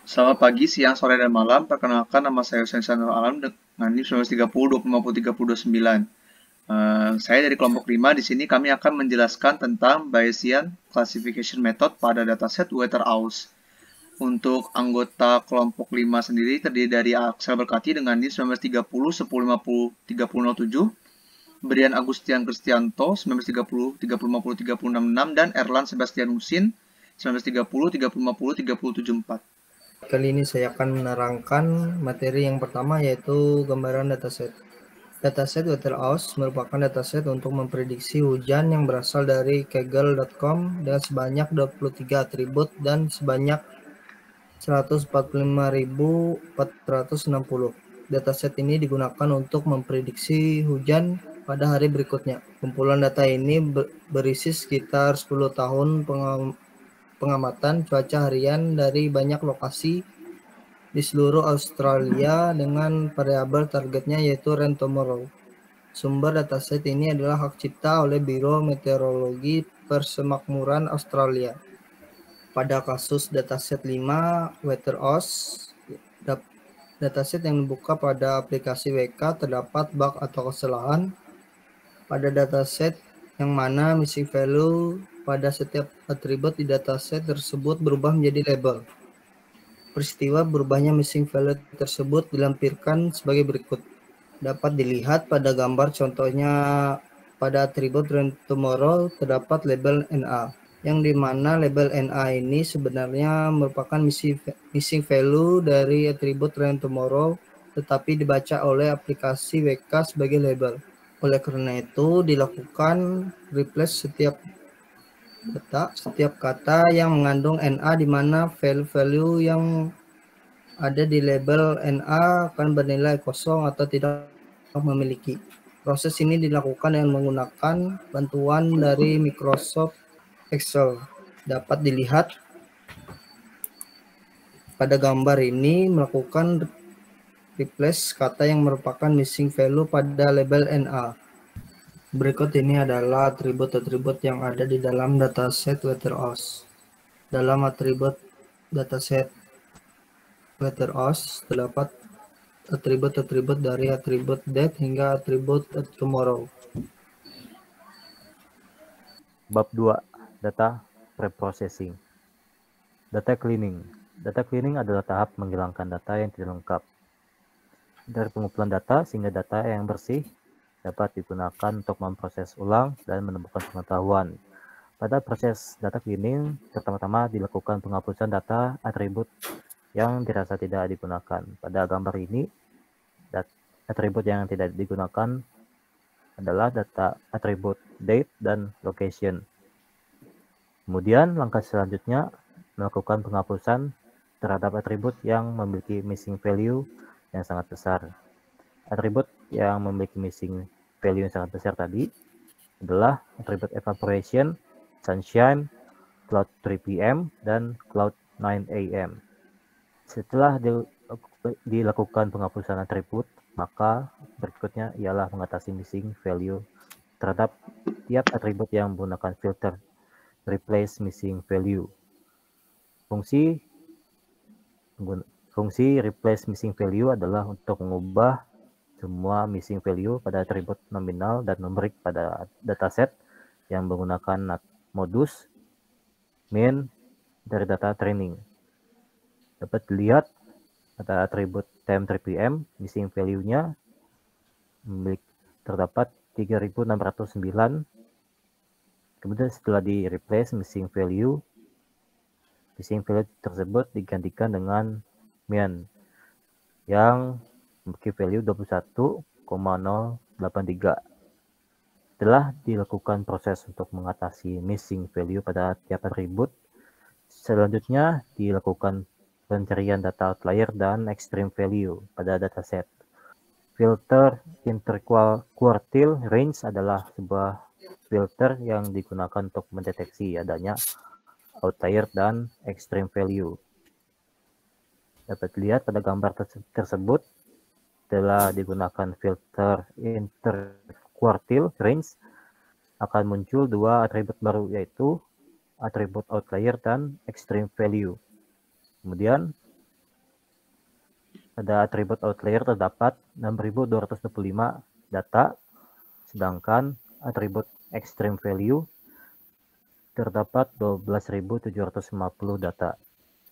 Selamat pagi, siang, sore, dan malam. Perkenalkan, nama saya Hussein Sanur Alam dengan NIM 1930 2030 saya dari kelompok 5. Di sini kami akan menjelaskan tentang Bayesian Classification Method pada dataset Waterhouse. Untuk anggota kelompok 5 sendiri terdiri dari Axel Berkati dengan NIM 1930 1050 3007, Brian Agustian Kristianto 1930 3050 3066, dan Erlan Sebastian Husin 1930 3050 3074. Kali ini saya akan menerangkan materi yang pertama, yaitu gambaran dataset. Dataset Waterhouse merupakan dataset untuk memprediksi hujan yang berasal dari Kaggle.com dengan sebanyak 23 atribut dan sebanyak 145.460. Dataset ini digunakan untuk memprediksi hujan pada hari berikutnya. Kumpulan data ini berisi sekitar 10 tahun pengamatan cuaca harian dari banyak lokasi di seluruh Australia dengan variabel targetnya yaitu rain tomorrow. Sumber dataset ini adalah hak cipta oleh Biro Meteorologi Persemakmuran Australia. Pada kasus dataset 5 Waterhouse, dataset yang dibuka pada aplikasi WK terdapat bug atau kesalahan pada dataset yang mana missing value pada setiap atribut di dataset tersebut berubah menjadi label. Peristiwa berubahnya missing value tersebut dilampirkan sebagai berikut. Dapat dilihat pada gambar contohnya. Pada atribut rain tomorrow terdapat label NA, yang dimana label NA ini sebenarnya merupakan missing value dari atribut rain tomorrow, tetapi dibaca oleh aplikasi WK sebagai label. Oleh karena itu dilakukan replace setiap kata yang mengandung NA, di mana value yang ada di label NA akan bernilai kosong atau tidak memiliki. Proses ini dilakukan dengan menggunakan bantuan dari Microsoft Excel. Dapat dilihat pada gambar ini melakukan replace kata yang merupakan missing value pada label NA. Berikut ini adalah atribut-atribut yang ada di dalam dataset Waterhouse. Dalam atribut dataset Waterhouse terdapat atribut-atribut dari atribut date hingga atribut tomorrow. Bab 2. Data Preprocessing. Data Cleaning. Data cleaning adalah tahap menghilangkan data yang tidak lengkap. Dari pengumpulan data sehingga data yang bersih dapat digunakan untuk memproses ulang dan menemukan pengetahuan. Pada proses data cleaning, pertama-tama dilakukan penghapusan data atribut yang dirasa tidak digunakan. Pada gambar ini, atribut yang tidak digunakan adalah data atribut date dan location. Kemudian langkah selanjutnya melakukan penghapusan terhadap atribut yang memiliki missing value yang sangat besar. Atribut yang memiliki missing value yang sangat besar tadi adalah atribut evaporation, sunshine, cloud 3 p.m. dan cloud 9 a.m. Setelah dilakukan penghapusan atribut, maka berikutnya ialah mengatasi missing value terhadap tiap atribut yang menggunakan filter replace missing value. Fungsi replace missing value adalah untuk mengubah semua missing value pada atribut nominal dan numerik pada dataset yang menggunakan modus min dari data training. Dapat dilihat pada atribut time 3 pm missing value-nya terdapat 3609. Kemudian setelah di replace missing value tersebut digantikan dengan min yang memiliki value 21,083. Setelah dilakukan proses untuk mengatasi missing value pada tiap atribut, selanjutnya dilakukan pencarian data outlier dan extreme value pada dataset. Filter interquartile range adalah sebuah filter yang digunakan untuk mendeteksi adanya outlier dan extreme value. Dapat dilihat pada gambar tersebut, setelah digunakan filter interquartile range, akan muncul dua atribut baru, yaitu atribut outlier dan extreme value. Kemudian pada atribut outlier terdapat 6.225 data, sedangkan atribut extreme value terdapat 12.750 data.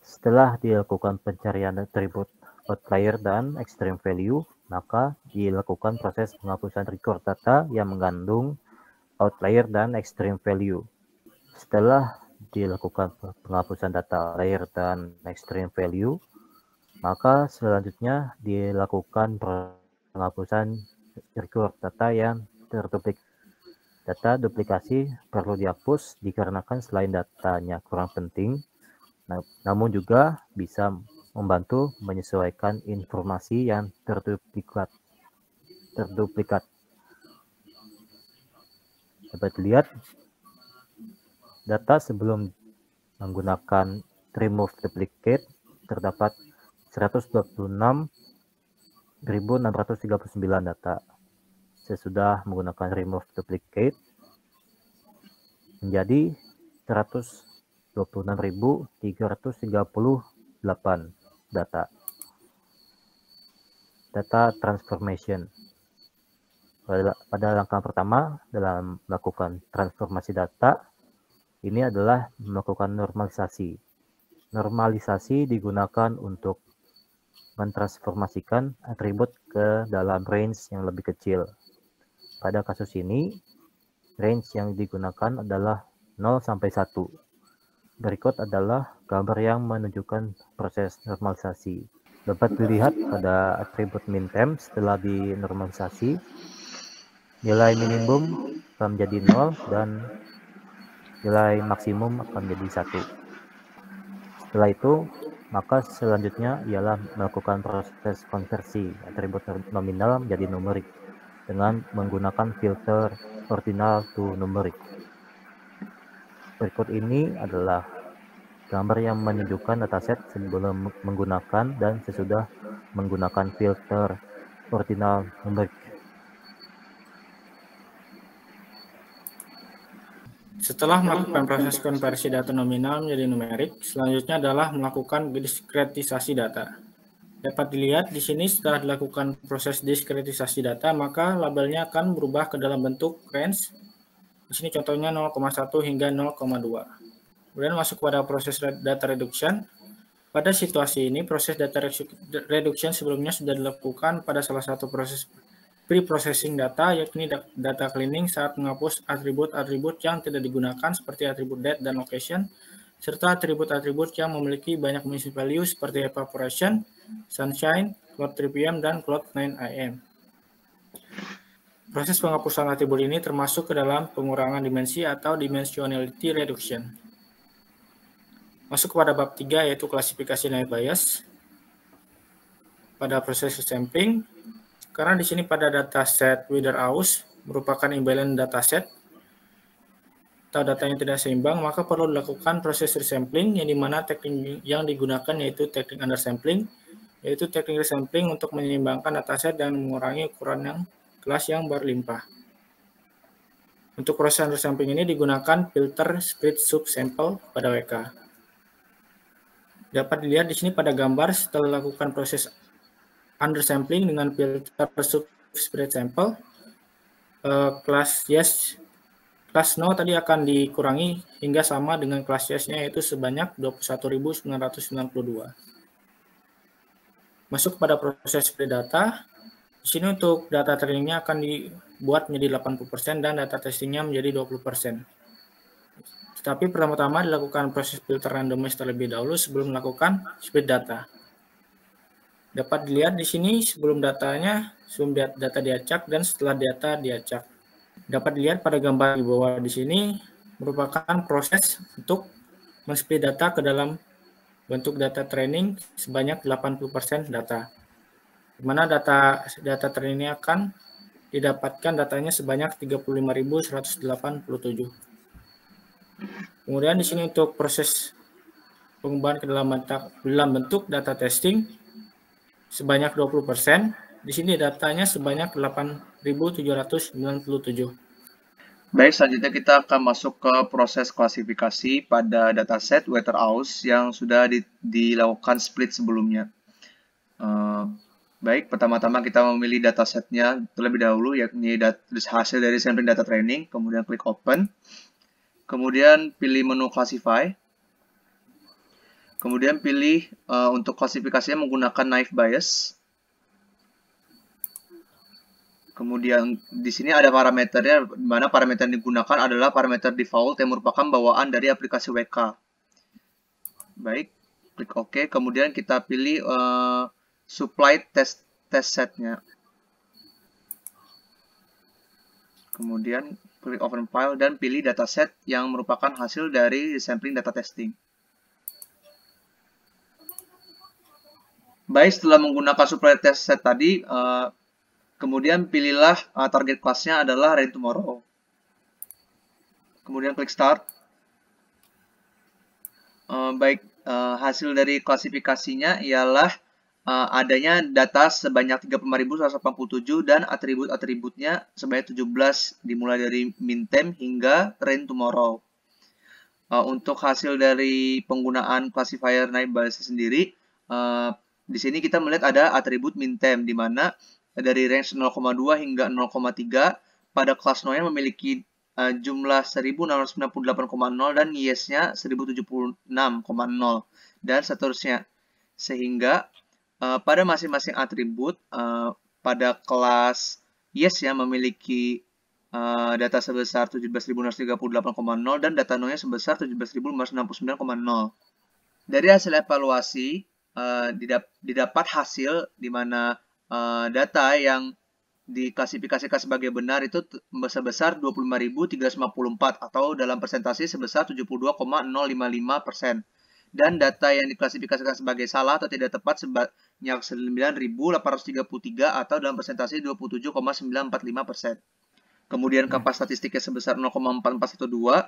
Setelah dilakukan pencarian atribut outlier dan extreme value, maka dilakukan proses penghapusan record data yang mengandung outlier dan extreme value. Setelah dilakukan penghapusan data outlier dan extreme value, maka selanjutnya dilakukan penghapusan record data yang terduplik. Data duplikasi perlu dihapus dikarenakan selain datanya kurang penting, namun juga bisa membantu menyesuaikan informasi yang terduplikat. Dapat dilihat, data sebelum menggunakan remove duplicate terdapat 126.639 data. Sesudah menggunakan remove duplicate menjadi 126.338 data. Data transformation. Pada langkah pertama dalam melakukan transformasi data, ini adalah melakukan normalisasi. Normalisasi digunakan untuk mentransformasikan atribut ke dalam range yang lebih kecil. Pada kasus ini, range yang digunakan adalah 0 sampai 1. Berikut adalah gambar yang menunjukkan proses normalisasi. Dapat dilihat pada atribut mintemp setelah dinormalisasi, nilai minimum akan menjadi 0 dan nilai maksimum akan menjadi 1. Setelah itu, maka selanjutnya ialah melakukan proses konversi atribut nominal menjadi numerik dengan menggunakan filter ordinal to numeric. Berikut ini adalah gambar yang menunjukkan dataset sebelum menggunakan dan sesudah menggunakan filter ordinal numeric. Setelah melakukan proses konversi data nominal menjadi numerik, selanjutnya adalah melakukan diskretisasi data. Dapat dilihat di sini setelah dilakukan proses diskretisasi data, maka labelnya akan berubah ke dalam bentuk range. Di sini contohnya 0,1 hingga 0,2. Kemudian masuk pada proses data reduction. Pada situasi ini, proses data reduction sebelumnya sudah dilakukan pada salah satu proses pre-processing data, yakni data cleaning saat menghapus atribut-atribut yang tidak digunakan seperti atribut date dan location, serta atribut-atribut yang memiliki banyak missing value seperti evaporation, sunshine, cloud 3 PM, dan cloud 9 AM. Proses penghapusan atribut ini termasuk ke dalam pengurangan dimensi atau dimensionality reduction. Masuk kepada bab 3 yaitu klasifikasi nilai bias. Pada proses sampling, karena di sini pada dataset Witherhouse merupakan imbalance dataset atau datanya tidak seimbang, maka perlu dilakukan proses resampling yang dimana teknik yang digunakan yaitu teknik undersampling, yaitu teknik resampling untuk menyeimbangkan dataset dan mengurangi ukuran yang kelas yang berlimpah. Untuk proses undersampling ini digunakan filter split subsample pada WK. Dapat dilihat di sini pada gambar setelah dilakukan proses undersampling dengan filter subspread sample, kelas yes, kelas no tadi akan dikurangi hingga sama dengan kelas yes-nya yaitu sebanyak 21.992. Masuk pada proses spread data. Di sini untuk data trainingnya akan dibuat menjadi 80% dan data testingnya menjadi 20%. Tetapi pertama-tama dilakukan proses filter randomize terlebih dahulu sebelum melakukan spread data. Dapat dilihat di sini sebelum data diacak dan setelah data diacak. Dapat dilihat pada gambar di bawah di sini merupakan proses untuk men-split data ke dalam bentuk data training sebanyak 80% data. Di mana data training akan didapatkan datanya sebanyak 35.187. Kemudian di sini untuk proses pengubahan ke dalam bentuk data testing sebanyak 20%. Di sini datanya sebanyak 8.797. Baik, selanjutnya kita akan masuk ke proses klasifikasi pada dataset Witherhouse yang sudah dilakukan split sebelumnya. Baik, pertama-tama kita memilih datasetnya terlebih dahulu, yakni hasil dari sampling data training, kemudian klik open, kemudian pilih menu classify, kemudian pilih untuk klasifikasinya menggunakan naive bias. Kemudian di sini ada parameternya, di mana parameter yang digunakan adalah parameter default yang merupakan bawaan dari aplikasi WK. Baik, klik OK, kemudian kita pilih supply test setnya. Kemudian klik open file dan pilih dataset yang merupakan hasil dari sampling data testing. Baik, setelah menggunakan supply test set tadi, kemudian pilihlah target kelasnya adalah Rain Tomorrow. Kemudian klik start. Baik, hasil dari klasifikasinya ialah adanya data sebanyak 35.187 dan atribut-atributnya sebanyak 17 dimulai dari min time hingga Rain Tomorrow. Untuk hasil dari penggunaan classifier naive bias sendiri, di sini kita melihat ada atribut min time di mana dari range 0,2 hingga 0,3 pada kelas no-nya memiliki jumlah 1698,0 dan yes-nya 1076,0 dan seterusnya. Sehingga pada masing-masing atribut pada kelas yes-nya memiliki data sebesar 17.638,0 dan data no-nya sebesar 17.569,0. Dari hasil evaluasi didapat hasil di mana data yang diklasifikasikan sebagai benar itu sebesar 25.354 atau dalam persentase sebesar 72,055%. Dan data yang diklasifikasikan sebagai salah atau tidak tepat sebanyak 9.833 atau dalam persentase 27,945%. Kemudian kapas statistiknya sebesar 0,4412,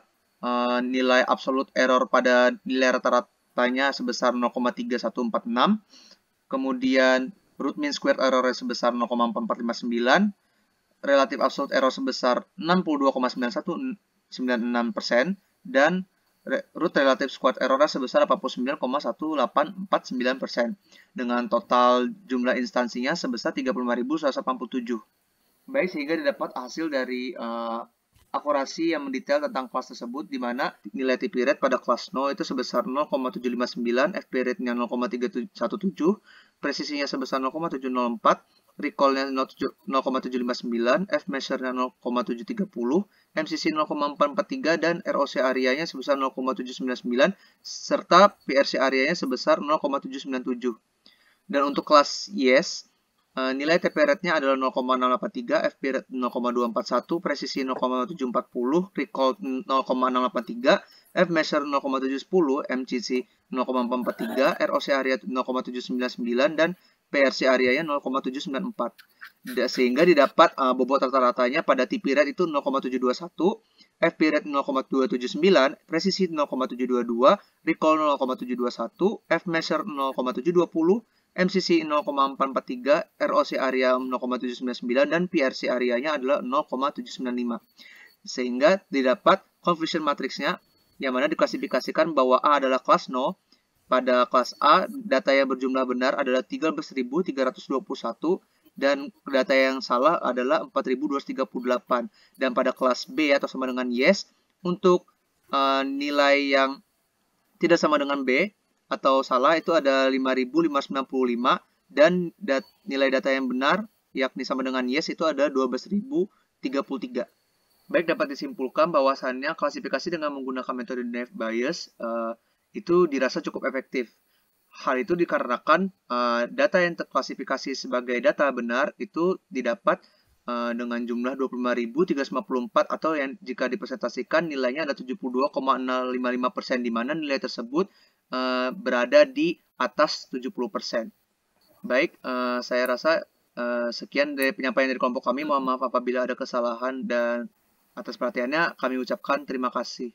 nilai absolute error pada nilai rata-ratanya sebesar 0,3146, kemudian root mean squared error sebesar 0,4459, relative absolute error sebesar 62,9196%, dan root relative squared error sebesar 89,1849%, dengan total jumlah instansinya sebesar 35.187. Baik, sehingga didapat hasil dari akurasi yang mendetail tentang kelas tersebut, di mana nilai TP rate pada kelas no itu sebesar 0,759, FP rate-nya 0,317, presisinya sebesar 0,704, recall-nya 0,759, F measure-nya 0,730, MCC 0,443, dan ROC area-nya sebesar 0,799, serta PRC area-nya sebesar 0,797. Dan untuk kelas yes, nilai TP rate-nya adalah 0,683, FP rate 0,241, presisi 0,740, recall 0,683, F measure 0,710, MCC 0,443, ROC area 0,799, dan PRC area-nya 0,794. Sehingga didapat bobot rata-ratanya pada TP rate itu 0,721, FP rate 0,279, presisi 0,722, recall 0,721, F measure 0,720, MCC 0,443, ROC area 0,799, dan PRC area-nya adalah 0,795. Sehingga didapat confusion matrix-nya, yang mana diklasifikasikan bahwa A adalah kelas no. Pada kelas A, data yang berjumlah benar adalah 13.321, dan data yang salah adalah 4.238. Dan pada kelas B atau sama dengan yes, untuk nilai yang tidak sama dengan B, atau salah itu ada 5.595, dan nilai data yang benar yakni sama dengan yes itu ada 12.033. Baik, dapat disimpulkan bahwasannya klasifikasi dengan menggunakan metode naive bias itu dirasa cukup efektif. Hal itu dikarenakan data yang terklasifikasi sebagai data benar itu didapat dengan jumlah 25.354 atau yang jika dipresentasikan nilainya ada 72,055%, di mana nilai tersebut berada di atas 70%. Baik, saya rasa sekian dari penyampaian dari kelompok kami. Mohon maaf apabila ada kesalahan, dan atas perhatiannya kami ucapkan terima kasih.